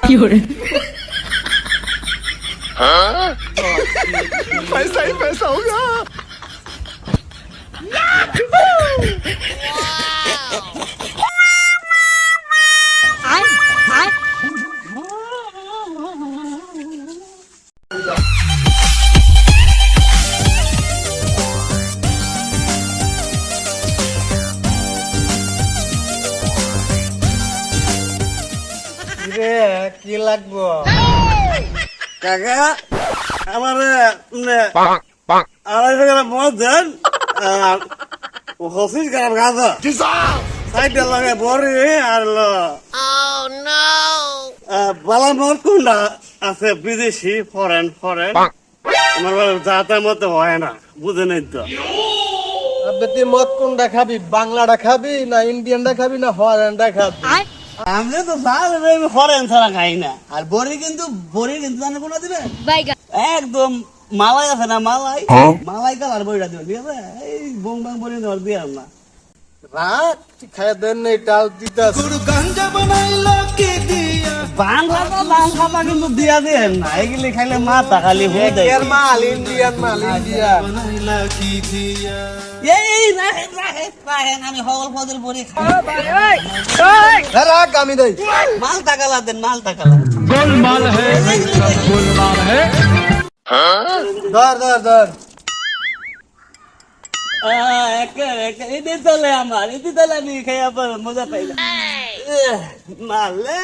কি hore पैसा ही पैसा होगा। কি লাগবো কাকা আমার 250 গ্রাম মদ দেন আর 25 গ্রাম গাঁজা সাইডে লাগে বড়ি আর বালা মদ কোনটা আছে বিদেশি ফরেন আমার যাতে মতো হয় না বুঝে নেই তো। তুই মদ কোনটা খাবি, বাংলাটা খাবি না ইন্ডিয়ানটা খাবি না ফরেনটা খাবি? আমি তো ফরেন ছাড়া খাই না। আর বড়ি কিন্তু জানে কোনটা দিবে একদম মালাই আছে না, মালাই কালার বড়িটা দিবে, ঠিক আছে? এই বং বাং বড়ি দেওয়ার দিয়ে না রাত খাই দেন নেই টাল দিতাস বাংলা তো দাম খাবা কিন্তু দিয়া দেন না, এগুলি খাইলে মাথা খালি হয়ে যায়। মাল ইন্ডিয়ান মাল ইন্ডিয়ান এই রাখেন আমি হল ফজল বড়ি খাই। রাখ আমি দেই মাল টাকালা দেন, মাল টাকালা गोलमाल है सब गोलमाल है। ধর এটি চলে আমার, এটি চলে আমি খাইয়া মজা পাইলাম মারলে।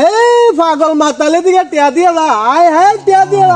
এই পাগল মাতালে দিকে টিয়া দিয়ে আয় হ্যাঁ টিয়া দিয়ে